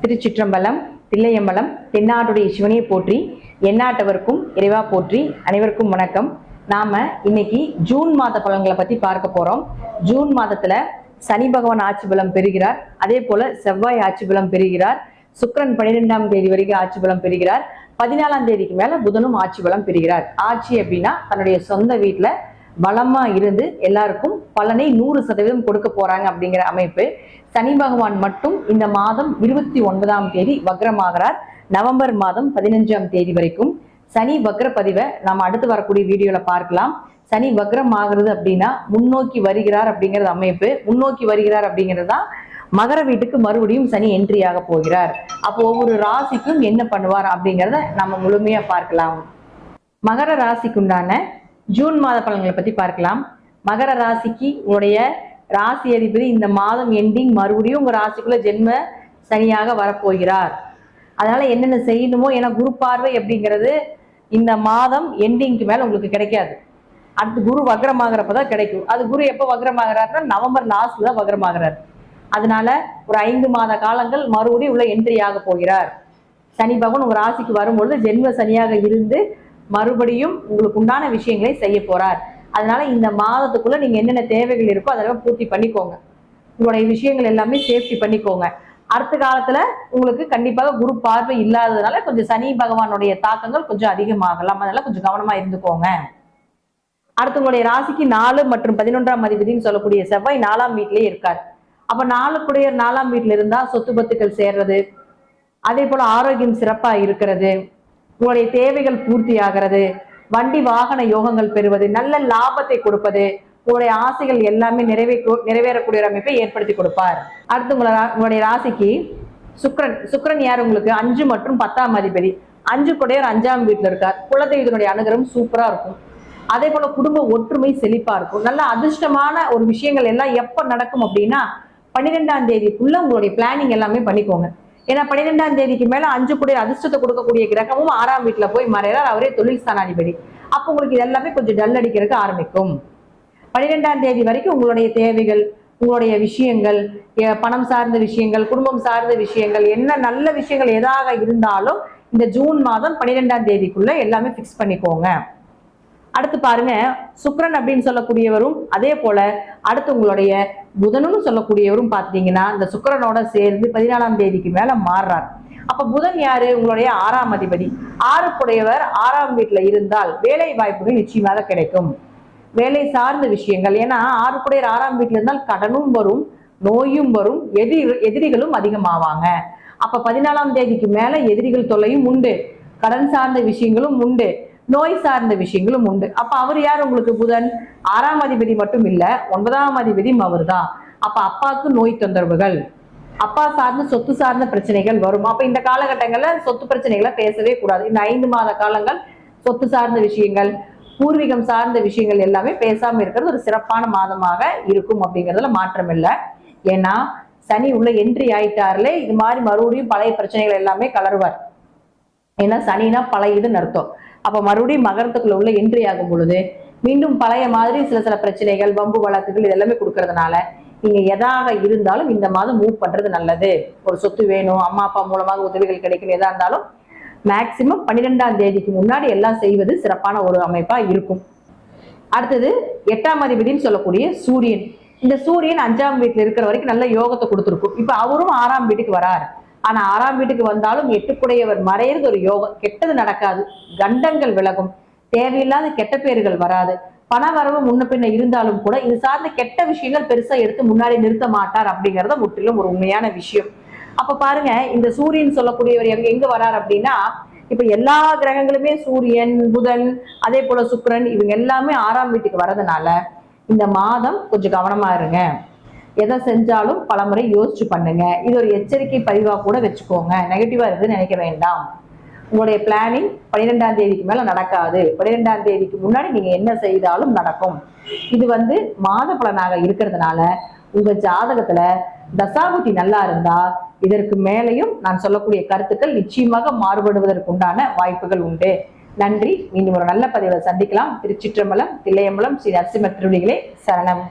திருச்சிற்றம்பலம், தில்லையம்பலம், தென்னாட்டுடைய சிவனையை போற்றி, எந்நாட்டவருக்கும் இறைவா போற்றி. அனைவருக்கும் வணக்கம். நாம இன்னைக்கு ஜூன் மாத பலன்களை பத்தி பார்க்க போறோம். ஜூன் மாதத்துல சனி பகவான் ஆட்சி பலம் பெறுகிறார். அதே போல செவ்வாய் ஆட்சி பலம் பெறுகிறார். சுக்கிரன் 12ஆம் தேதி வரைக்கும் ஆட்சி பலம் பெறுகிறார். 14ஆம் தேதிக்கு மேல புதனும் ஆட்சி பலம் பெறுகிறார். ஆட்சி அப்படின்னா தன்னுடைய சொந்த வீட்டுல பலமா இருந்து எல்லாருக்கும் பலனை 100% கொடுக்க போறாங்க அப்படிங்கிற அமைப்பு. சனி பகவான் மட்டும் இந்த மாதம் 29ஆம் தேதி வக்ரமாகிறார். நவம்பர் மாதம் 15ஆம் தேதி வரைக்கும் சனி வக்ர பதிவை நாம அடுத்து வரக்கூடிய வீடியோல பார்க்கலாம். சனி வக்ரம் ஆகிறது அப்படின்னா முன்னோக்கி வருகிறார் அப்படிங்கிறது அமைப்பு. முன்னோக்கி வருகிறார் அப்படிங்கிறது தான் மகர வீட்டுக்கு மறுபடியும் சனி என்ட்ரி ஆக போகிறார். அப்போ ஒவ்வொரு ராசிக்கும் என்ன பண்ணுவார் அப்படிங்கிறத நம்ம முழுமையா பார்க்கலாம். மகர ராசிக்குண்டான ஜூன் மாத பலன்களை பத்தி பார்க்கலாம். மகர ராசிக்கு உங்களுடைய ராசி அதிபதி இந்த மாதம் எண்டிங் மறுபடியும் உங்க ராசிக்குள்ள ஜென்ம சனியாக வரப்போகிறார். அதனால என்னென்ன செய்யணுமோ, ஏன்னா குரு பார்வை அப்படிங்கிறது இந்த மாதம் எண்டிங்க்கு மேல உங்களுக்கு கிடைக்காது. அடுத்து குரு வக்ரமாகிறப்பதான் கிடைக்கும். அது குரு எப்போ வக்ரமாகிறாருன்னா நவம்பர் லாஸ்ட்ல தான் வக்ரமாகிறார். அதனால ஒரு 5 மாத காலங்கள் மறுபடியும் உள்ள என்ட்ரி ஆக போகிறார். சனி பகவான் உங்க ராசிக்கு வரும்பொழுது ஜென்ம சனியாக இருந்து மறுபடியும் உங்களுக்கு உண்டான விஷயங்களை செய்ய போறார். அதனால இந்த மாதத்துக்குள்ள நீங்க என்னென்ன தேவைகள் இருக்கோ அதெல்லாம் பூர்த்தி பண்ணிக்கோங்க. உங்களுடைய விஷயங்கள் எல்லாமே சேஃப்டி பண்ணிக்கோங்க. அடுத்த காலத்துல உங்களுக்கு கண்டிப்பாக குரு பார்வை இல்லாததுனால கொஞ்சம் சனி பகவானுடைய தாக்கங்கள் கொஞ்சம் அதிகமாகலாம். அதனால கொஞ்சம் கவனமா இருந்துக்கோங்க. அடுத்து உங்களுடைய ராசிக்கு 4 மற்றும் 11ஆம் அதிபதினு சொல்லக்கூடிய செவ்வாய் 4ஆம் வீட்டிலேயே இருக்கார். அப்ப 4 4ஆம் வீட்டுல இருந்தா சொத்து பத்துக்கள் சேர்றது, அதே போல ஆரோக்கியம் சிறப்பா இருக்கிறது, உங்களுடைய தேவைகள் பூர்த்தி ஆகிறது, வண்டி வாகன யோகங்கள் பெறுவது, நல்ல லாபத்தை கொடுப்பது, உங்களுடைய ஆசைகள் எல்லாமே நிறைவேறக்கூடிய அமைப்பை ஏற்படுத்தி கொடுப்பார். அடுத்து உங்களுடைய ராசிக்கு சுக்கிரன் யார்? உங்களுக்கு 5 மற்றும் 10ஆம் அதிபதி. 5 கூடையர் 5ஆம் வீட்டுல இருக்கார். குலதெய்வத்தினுடைய அனுகிரகம் சூப்பரா இருக்கும். அதே போல குடும்ப ஒற்றுமை செழிப்பா இருக்கும். நல்ல அதிர்ஷ்டமான ஒரு விஷயங்கள் எல்லாம் எப்ப நடக்கும் அப்படின்னா 12ஆம் தேதிக்குள்ள உங்களுடைய பிளானிங் எல்லாமே பண்ணிக்கோங்க. ஏன்னா 12ஆம் தேதிக்கு மேல 5 கூடிய அதிர்ஷ்டத்தை கொடுக்கக்கூடிய கிரகமும் 6ஆம் வீட்டுல போய் மறைகிறார். அவரே தொழில் ஸ்தானாதிபதி. அப்ப உங்களுக்கு இது எல்லாமே கொஞ்சம் டல் அடிக்கிறதுக்கு ஆரம்பிக்கும். 12ஆம் தேதி வரைக்கும் உங்களுடைய தேவைகள், உங்களுடைய விஷயங்கள், பணம் சார்ந்த விஷயங்கள், குடும்பம் சார்ந்த விஷயங்கள், என்ன நல்ல விஷயங்கள் எதாக இருந்தாலும் இந்த ஜூன் மாதம் 12ஆம் தேதிக்குள்ள எல்லாமே பிக்ஸ் பண்ணிக்கோங்க. அடுத்து பாருங்க, சுக்கிரன் அப்படின்னு சொல்லக்கூடியவரும் அதே போல அடுத்து உங்களுடைய புதனும் சொல்லக்கூடியவரும் பாத்தீங்கன்னா இந்த சுக்கிரனோட சேர்ந்து 14ஆம் தேதிக்கு மேல மாறுறார். அப்ப புதன் யாரு? உங்களுடைய 6ஆம் அதிபதி. 6 கூடையவர் 6ஆம் வீட்டுல இருந்தால் வேலை வாய்ப்புகள் நிச்சயமாக கிடைக்கும். வேலை சார்ந்த விஷயங்கள், ஏன்னா 6 கூடையர் 6ஆம் வீட்டுல இருந்தால் கடனும் வரும், நோயும் வரும், எதிரிகளும் அதிகமாவாங்க. அப்ப 14ஆம் தேதிக்கு மேல எதிரிகள் தொல்லையும் உண்டு, கடன் சார்ந்த விஷயங்களும் உண்டு, நோய் சார்ந்த விஷயங்களும் உண்டு. அப்ப அவர் யார்? உங்களுக்கு புதன் 6ஆம் அதிபதி மட்டும் இல்ல, 9ஆம் அதிபதியும் அவர் தான். அப்ப அப்பாவுக்கு நோய் தொந்தரவுகள், அப்பா சார்ந்த சொத்து சார்ந்த பிரச்சனைகள் வரும். அப்ப இந்த காலகட்டங்கள்ல சொத்து பிரச்சனைகளை பேசவே கூடாது. இந்த 5 மாத காலங்கள் சொத்து சார்ந்த விஷயங்கள், பூர்வீகம் சார்ந்த விஷயங்கள் எல்லாமே பேசாம இருக்கிறது ஒரு சிறப்பான மாதமாக இருக்கும் அப்படிங்கிறதுல மாற்றம் இல்லை. ஏன்னா சனி உள்ள என்ட்ரி ஆயிட்டார்ல, இது மாதிரி மறுபடியும் பழைய பிரச்சனைகள் எல்லாமே கலருவார். ஏன்னா சனினா பழையதுன்னு அர்த்தம். அப்ப மறுபடியும் மகரத்துக்குள்ள உள்ள என்ட்ரி ஆகும் பொழுது மீண்டும் பழைய மாதிரி சில பிரச்சனைகள், வம்பு வழக்குகள் இதெல்லாமே கொடுக்கறதுனால நீங்க எதாக இருந்தாலும் இந்த மாதம் மூவ் பண்றது நல்லது. ஒரு சொத்து வேணும், அம்மா அப்பா மூலமாக உதவிகள் கிடைக்கும், எதா இருந்தாலும் மேக்சிமம் 12ஆம் தேதிக்கு முன்னாடி எல்லாம் செய்வது சிறப்பான ஒரு அமைப்பா இருக்கும். அடுத்தது 8ஆம் அதிபதினு சொல்லக்கூடிய சூரியன். இந்த சூரியன் 5ஆம் வீட்டுல இருக்கிற வரைக்கும் நல்ல யோகத்தை கொடுத்துருக்கும். இப்ப அவரும் 6ஆம் வீட்டுக்கு வரார். ஆனா 6ஆம் வீட்டுக்கு வந்தாலும் 8 கூடையவர் மறையிறது ஒரு யோகம். கெட்டது நடக்காது, கண்டங்கள் விலகும், தேவையில்லாத கெட்ட பேர்கள் வராது, பண வரவு முன்ன பின்ன இருந்தாலும் கூட இது சார்ந்த கெட்ட விஷயங்கள் பெருசா எடுத்து முன்னாடி நிறுத்த மாட்டார் அப்படிங்கறத முற்றிலும் ஒரு உண்மையான விஷயம். அப்ப பாருங்க, இந்த சூரியன் சொல்லக்கூடியவர் எங்க வரார் அப்படின்னா, இப்ப எல்லா கிரகங்களுமே சூரியன், புதன், அதே போல சுக்கிரன் இவங்க எல்லாமே 6ஆம் வீட்டுக்கு வரதுனால இந்த மாதம் கொஞ்சம் கவனமா இருங்க. எதை செஞ்சாலும் பலமுறை யோசிச்சு பண்ணுங்க. இது ஒரு எச்சரிக்கை பதிவா கூட வச்சுக்கோங்க. நெகட்டிவா இருக்குன்னு நினைக்க வேண்டாம். உங்களுடைய பிளானிங் 12ஆம் தேதிக்கு மேல நடக்காது. 12ஆம் தேதிக்கு முன்னாடி நீங்க என்ன செய்தாலும் நடக்கும். இது மாத பலனாக இருக்கிறதுனால உங்க ஜாதகத்துல தசாபுத்தி நல்லா இருந்தா இதற்கு மேலையும் நான் சொல்லக்கூடிய கருத்துக்கள் நிச்சயமாக மாறுபடுவதற்கு உண்டான வாய்ப்புகள் உண்டு. நன்றி. மீண்டும் ஒரு நல்ல பதிவை சந்திக்கலாம். திருச்சிற்றம்பலம், தில்லையம்பலம், ஸ்ரீ நரசிம்ம திருவடிகளே சரணம்.